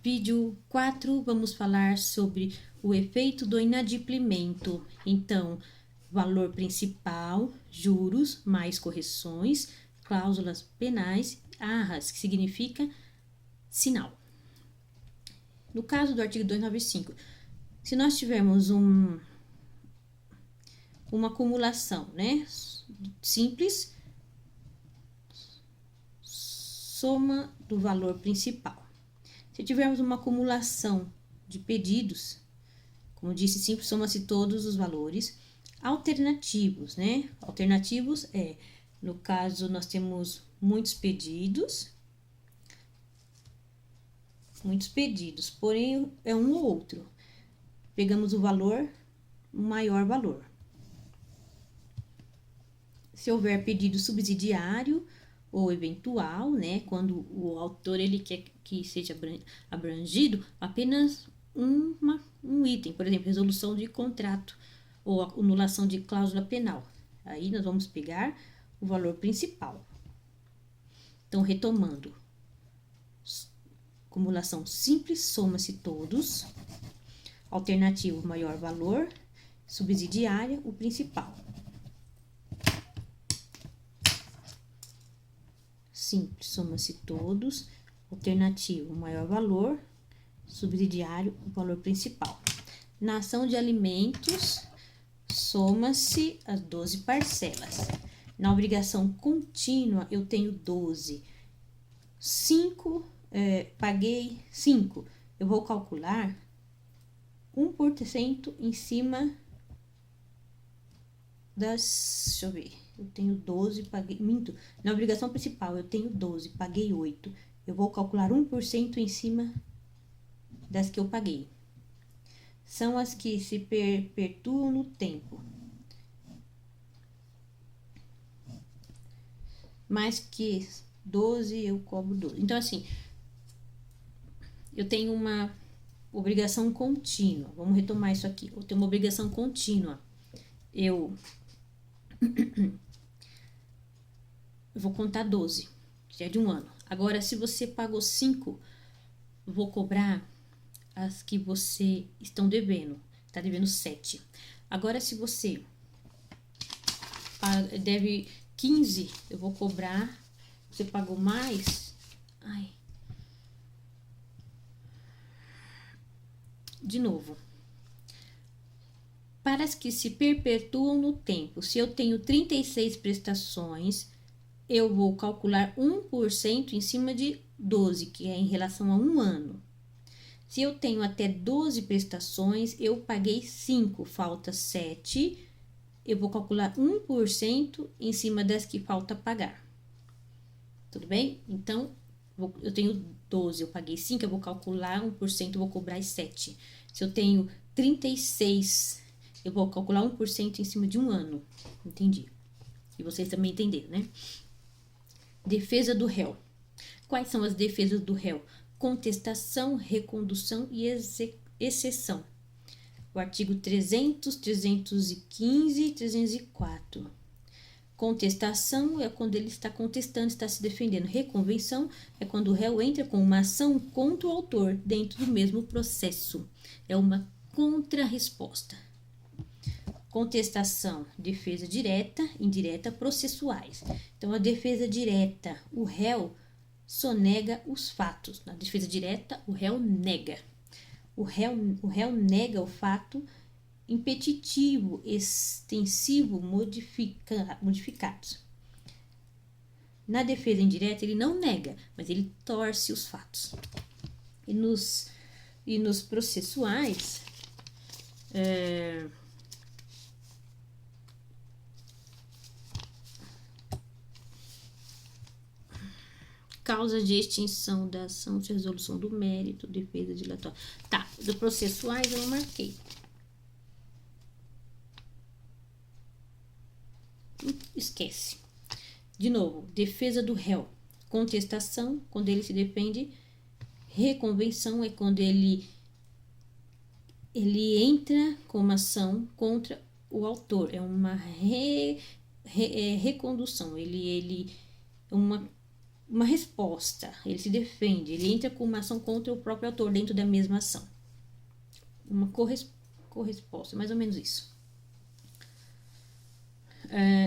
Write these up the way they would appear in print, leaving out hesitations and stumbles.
Vídeo 4, vamos falar sobre o efeito do inadimplemento. Então, valor principal, juros, mais correções, cláusulas penais, arras, que significa sinal. No caso do artigo 295, se nós tivermos uma acumulação, né, simples, soma do valor principal. Se tivermos uma acumulação de pedidos, como disse, simples, soma-se todos os valores alternativos, né? Alternativos no caso, nós temos muitos pedidos, porém é um ou outro. Pegamos o valor, o maior valor. Se houver pedido subsidiário ou eventual, né, quando o autor ele quer que seja abrangido apenas um item, por exemplo, resolução de contrato ou anulação de cláusula penal. Aí nós vamos pegar o valor principal. Então, retomando, acumulação simples, soma-se todos, alternativo, maior valor, subsidiária, o principal. Simples, soma-se todos, alternativo, maior valor, subsidiário, o valor principal. Na ação de alimentos, soma-se as 12 parcelas. Na obrigação contínua, eu tenho 12. 5, paguei 5. Eu vou calcular 1% em cima das... Deixa eu ver. Eu tenho 12, paguei... Minto. Na obrigação principal, eu tenho 12, paguei 8. Eu vou calcular 1% em cima das que eu paguei. São as que se perpetuam no tempo. Mais que 12, eu cobro 12. Então, assim, eu tenho uma obrigação contínua. Vamos retomar isso aqui. Eu tenho uma obrigação contínua. Eu vou contar 12, que é de um ano. Agora, se você pagou 5, vou cobrar as que você estão devendo. Está devendo 7. Agora, se você deve 15, eu vou cobrar. Você pagou mais. De novo. Para as que se perpetuam no tempo, se eu tenho 36 prestações, eu vou calcular 1% em cima de 12, que é em relação a um ano. Se eu tenho até 12 prestações, eu paguei 5, falta 7, eu vou calcular 1% em cima das que falta pagar. Tudo bem? Então, eu tenho 12, eu paguei 5, eu vou calcular 1%, eu vou cobrar 7. Se eu tenho 36, eu vou calcular 1% em cima de um ano. Entendi. E vocês também entenderam, né? Defesa do réu. Quais são as defesas do réu? Contestação, recondução e exceção. O artigo 300, 315 e 304. Contestação é quando ele está contestando, está se defendendo. Reconvenção é quando o réu entra com uma ação contra o autor dentro do mesmo processo. É uma contrarresposta. Contestação, defesa direta, indireta, processuais. Então, a defesa direta, o réu sonega os fatos. Na defesa direta, o réu nega. O réu nega o fato impetitivo, extensivo, modificados. Na defesa indireta, ele não nega, mas ele torce os fatos. E nos processuais, causa de extinção da ação de resolução do mérito, defesa dilatória. Tá, do processuais eu marquei. Esquece. De novo, defesa do réu. Contestação, quando ele se defende. Reconvenção é quando ele entra com uma ação contra o autor. É uma recondução. Ele uma uma resposta, ele se defende, ele entra com uma ação contra o próprio autor dentro da mesma ação. Uma corresposta, mais ou menos isso.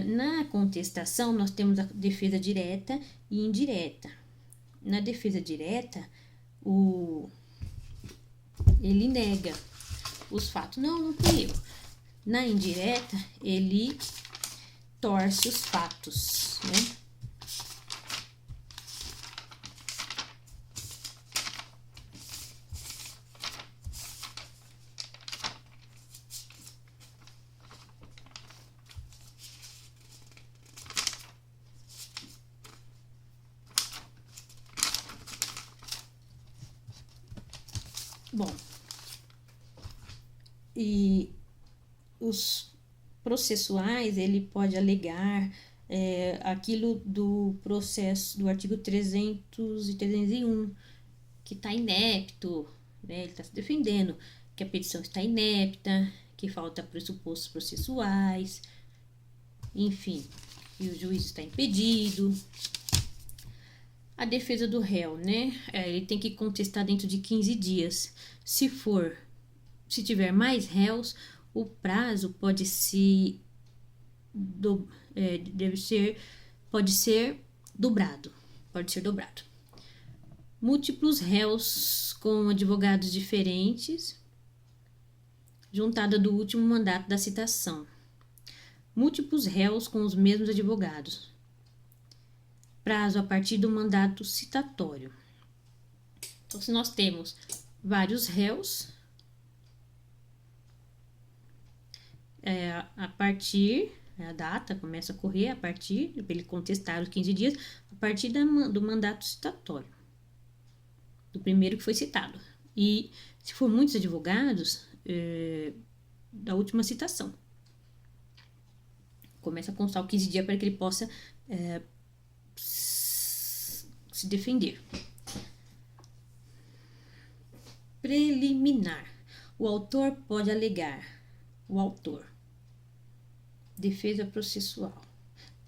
Na contestação, nós temos a defesa direta e indireta. Na defesa direta, ele nega os fatos. Não fui eu. Na indireta, ele torce os fatos, né? Bom, e os processuais, ele pode alegar aquilo do processo do artigo 300 e 301, que está inepto, né? Ele está se defendendo, que a petição está inepta, que falta pressupostos processuais, enfim, que o juiz está impedido. A defesa do réu, né? Ele tem que contestar dentro de 15 dias. Se tiver mais réus, o prazo pode ser dobrado. Pode ser dobrado. Múltiplos réus com advogados diferentes, juntada do último mandato da citação. Múltiplos réus com os mesmos advogados. Prazo a partir do mandato citatório. Então, se nós temos vários réus, a data começa a correr a partir, para ele contestar os 15 dias, a partir do mandato citatório, do primeiro que foi citado. E, se for muitos advogados, da última citação. Começa a constar os 15 dias para que ele possa se defender. Preliminar. O autor pode alegar. O autor. Defesa processual.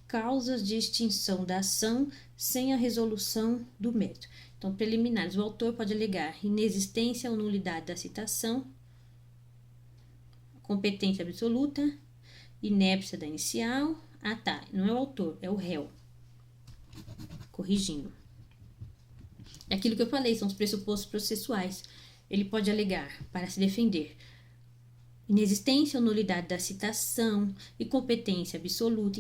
Causas de extinção da ação sem a resolução do mérito. Então, preliminares. O autor pode alegar inexistência ou nulidade da citação, competência absoluta, inépcia da inicial. Ah, tá. Não é o autor, é o réu. Corrigindo. É aquilo que eu falei, são os pressupostos processuais. Ele pode alegar, para se defender, inexistência ou nulidade da citação, incompetência absoluta,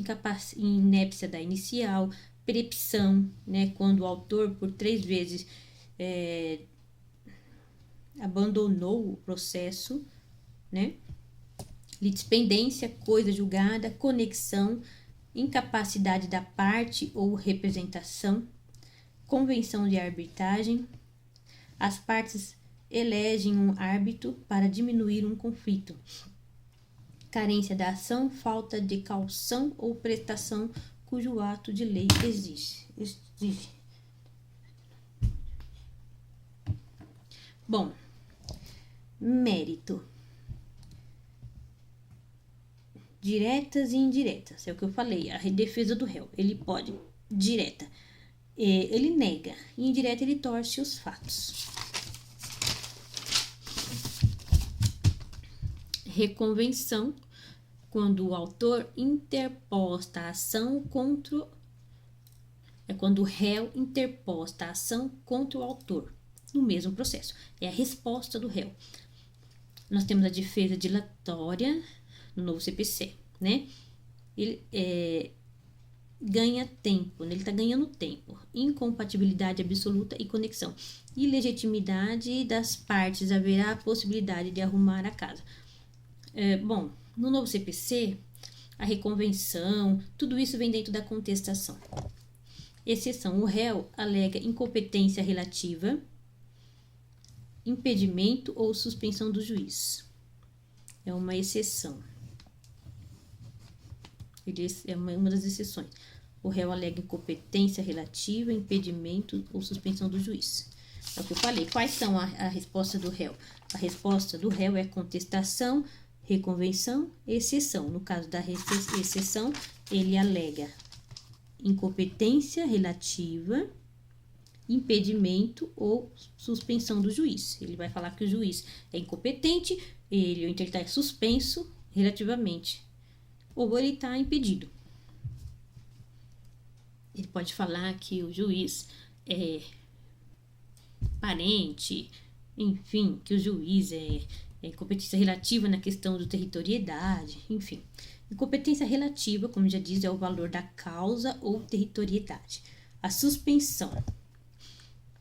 inépcia da inicial, perepção, né, quando o autor por 3 vezes abandonou o processo, né, litispendência, coisa julgada, conexão, incapacidade da parte ou representação, convenção de arbitragem, as partes elegem um árbitro para diminuir um conflito, carência da ação, falta de caução ou prestação cujo ato de lei exige. Bom, mérito. Diretas e indiretas, é o que eu falei, a defesa do réu. Ele pode, direta, ele nega, e indireta ele torce os fatos. Reconvenção, quando o autor interposta a ação contra... quando o réu interposta a ação contra o autor, no mesmo processo. É a resposta do réu. Nós temos a defesa dilatória no novo CPC, né? Ele ganha tempo, né? Ele está ganhando tempo. Incompatibilidade absoluta e conexão. Ilegitimidade das partes, haverá a possibilidade de arrumar a casa. Bom, no novo CPC, a reconvenção, tudo isso vem dentro da contestação. Exceção, o réu alega incompetência relativa, impedimento ou suspensão do juiz. É uma exceção. É uma das exceções. O réu alega incompetência relativa, impedimento ou suspensão do juiz. É o que eu falei. Quais são a resposta do réu? A resposta do réu é contestação, reconvenção, exceção. No caso da exceção, ele alega incompetência relativa, impedimento ou suspensão do juiz. Ele vai falar que o juiz é incompetente, ou então ele está suspenso relativamente, ou ele está impedido. Ele pode falar que o juiz é parente, enfim, que o juiz é incompetência relativa na questão de territorialidade, enfim. Incompetência relativa, como já diz, é o valor da causa ou territorialidade. A suspensão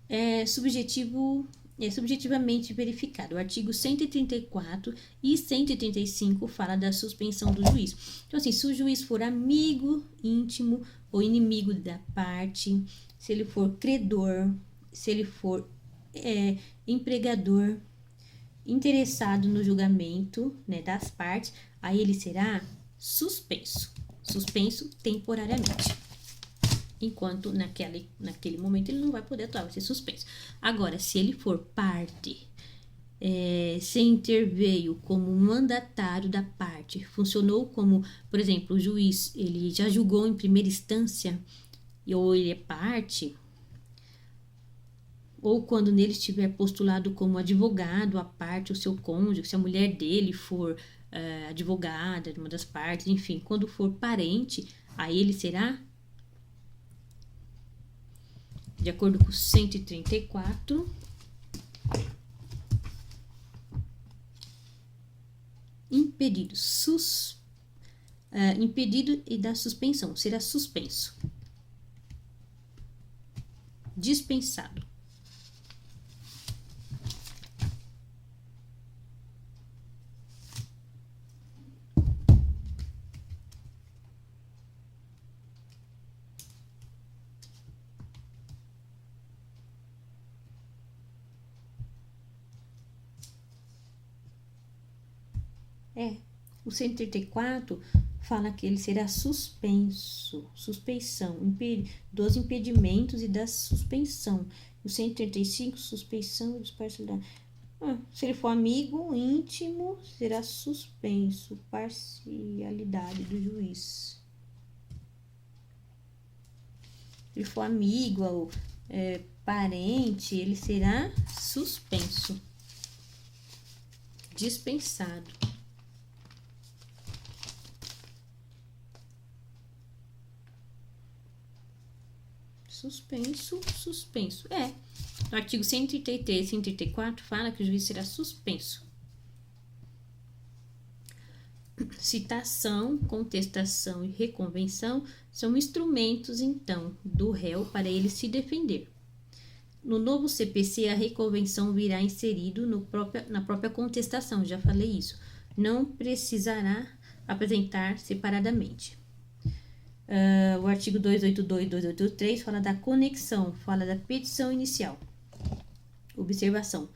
é subjetivamente verificado. O artigo 134 e 135 fala da suspensão do juiz. Então, assim, se o juiz for amigo, íntimo ou inimigo da parte, se ele for credor, se ele for empregador, interessado no julgamento, né, das partes, aí ele será suspenso temporariamente. Enquanto naquele momento ele não vai poder atuar, vai ser suspenso. Agora, se ele for parte, se interveio como mandatário da parte, funcionou como, por exemplo, o juiz, ele já julgou em primeira instância, ou ele é parte, ou quando nele estiver postulado como advogado, a parte, o seu cônjuge, se a mulher dele for advogada de uma das partes, enfim, quando for parente, aí ele será, de acordo com 134, impedido, impedido e da suspensão, será suspenso, dispensado. O 134 fala que ele será suspensão dos impedimentos e da suspensão. O 135, suspensão de parcialidade. Se ele for amigo íntimo, será suspenso, parcialidade do juiz. Se ele for amigo ou parente, ele será suspenso, dispensado. Suspenso. No artigo 133 e 134 fala que o juiz será suspenso. Citação, contestação e reconvenção são instrumentos, então, do réu para ele se defender. No novo CPC, a reconvenção virá inserido na própria contestação, já falei isso. Não precisará apresentar separadamente. O artigo 282 e 283 fala da conexão, fala da petição inicial. Observação: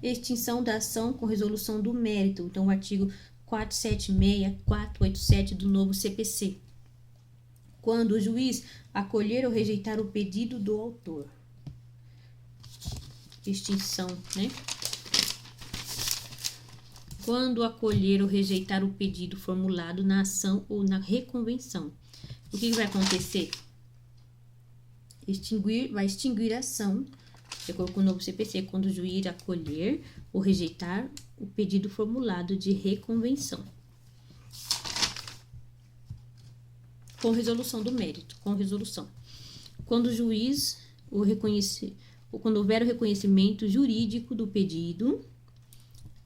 extinção da ação com resolução do mérito. Então, o artigo 476, 487 do novo CPC. Quando o juiz acolher ou rejeitar o pedido do autor. Extinção, né? Quando acolher ou rejeitar o pedido formulado na ação ou na reconvenção. O que vai acontecer? Vai extinguir a ação, de acordo com o novo CPC, quando o juiz acolher ou rejeitar o pedido formulado de reconvenção. Com resolução do mérito, com resolução. Quando o juiz quando houver o reconhecimento jurídico do pedido,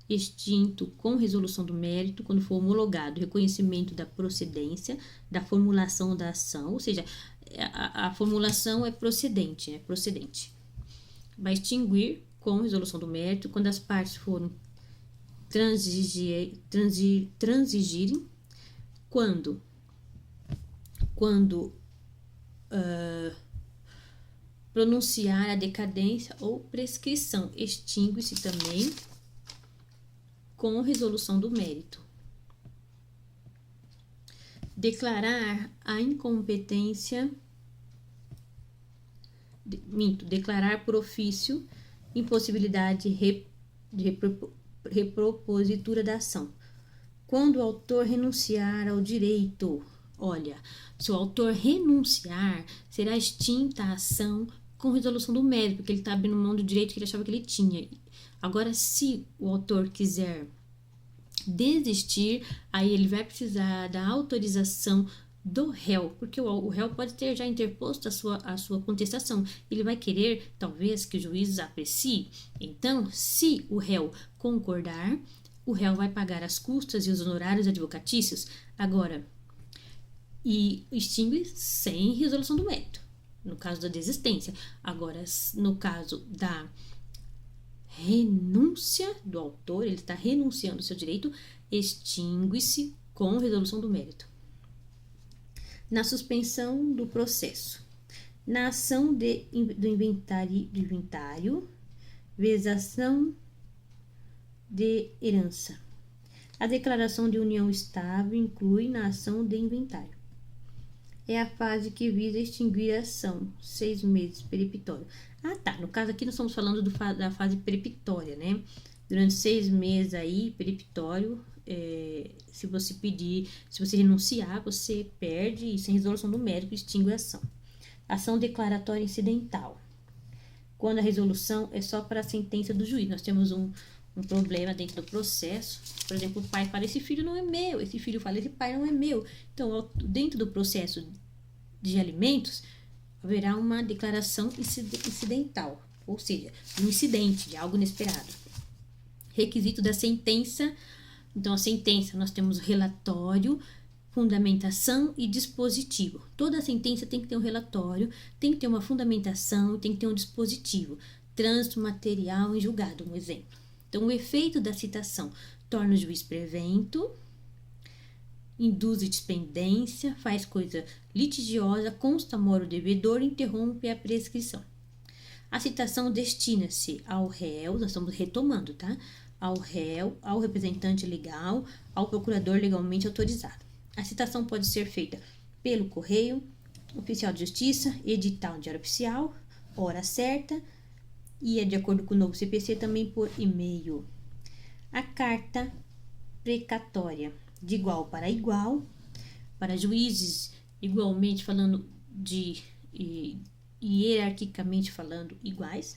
extinto com resolução do mérito, quando for homologado o reconhecimento da procedência da formulação da ação, ou seja, a formulação é procedente. Vai extinguir com resolução do mérito quando as partes foram transigirem, quando pronunciar a decadência ou prescrição, extingue-se também com resolução do mérito. Declarar a incompetência, declarar por ofício impossibilidade de repropositura da ação. Quando o autor renunciar ao direito, olha, se o autor renunciar, será extinta a ação com resolução do mérito, porque ele está abrindo mão do direito que ele achava que ele tinha. Agora, se o autor quiser desistir, aí ele vai precisar da autorização do réu, porque o réu pode ter já interposto a sua contestação. Ele vai querer, talvez, que o juiz aprecie. Então, se o réu concordar, o réu vai pagar as custas e os honorários advocatícios. Agora, e extingue sem resolução do mérito, no caso da desistência. Agora, no caso da renúncia do autor, ele está renunciando ao seu direito, extingue-se com resolução do mérito. Na suspensão do processo, na ação do inventário, vezação de herança. A declaração de união estável inclui na ação de inventário. É a fase que visa extinguir a ação, 6 meses peremptório. Ah, tá. No caso aqui nós estamos falando da fase peremptória, né? Durante 6 meses aí, peremptório, se você renunciar, você perde e sem resolução do mérito extingue a ação. Ação declaratória incidental. Quando a resolução é só para a sentença do juiz. Nós temos um problema dentro do processo. Por exemplo, o pai fala, esse filho não é meu. Esse filho fala, esse pai não é meu. Então, dentro do processo de alimentos, haverá uma declaração incidental, ou seja, um incidente, de algo inesperado. Requisito da sentença. Então, a sentença, nós temos relatório, fundamentação e dispositivo. Toda sentença tem que ter um relatório, tem que ter uma fundamentação, tem que ter um dispositivo. Trânsito material em julgado, um exemplo. Então, o efeito da citação torna o juiz prevento, induz dispendência, faz coisa litigiosa, consta mora o devedor, interrompe a prescrição. A citação destina-se ao réu, nós estamos retomando, tá? Ao réu, ao representante legal, ao procurador legalmente autorizado. A citação pode ser feita pelo correio, oficial de justiça, edital no diário oficial, hora certa, e é de acordo com o novo CPC também por e-mail. A carta precatória, de igual para igual, para juízes igualmente falando hierarquicamente falando iguais.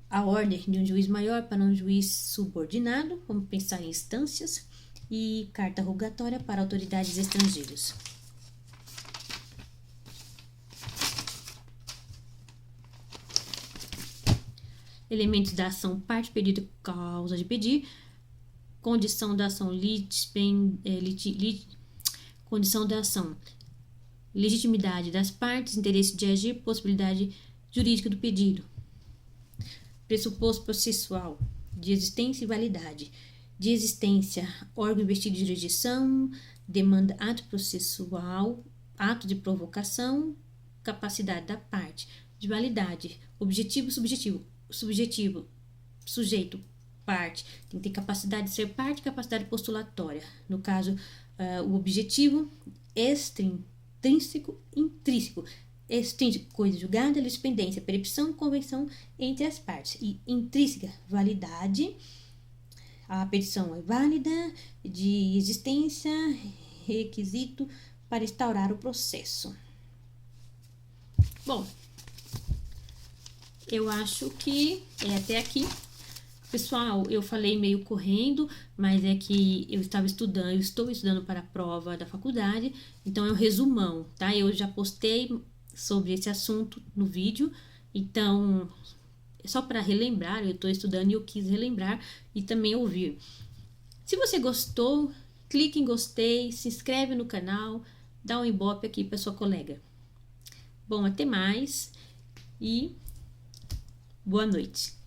A ordem de um juiz maior para um juiz subordinado, vamos pensar em instâncias, e carta rogatória para autoridades estrangeiras. Elementos da ação: parte, pedido, causa de pedir, condição da ação, condição da ação, legitimidade das partes, interesse de agir, possibilidade jurídica do pedido, pressuposto processual, de existência e validade, de existência, órgão investido de jurisdição, demanda, ato processual, ato de provocação, capacidade da parte, de validade, objetivo, subjetivo, sujeito, parte, tem que ter capacidade de ser parte, capacidade postulatória. No caso, o objetivo, extrínseco, intrínseco. Extrínseco, coisa julgada, litispendência, perempção, convenção entre as partes. E intrínseca, validade, a petição é válida, de existência, requisito para instaurar o processo. Bom, eu acho que é até aqui. Pessoal, eu falei meio correndo, mas é que eu estou estudando para a prova da faculdade, então é um resumão, tá? Eu já postei sobre esse assunto no vídeo, então é só para relembrar, eu estou estudando e eu quis relembrar e também ouvir. Se você gostou, clique em gostei, se inscreve no canal, dá um ibope aqui para sua colega. Bom, até mais e boa noite.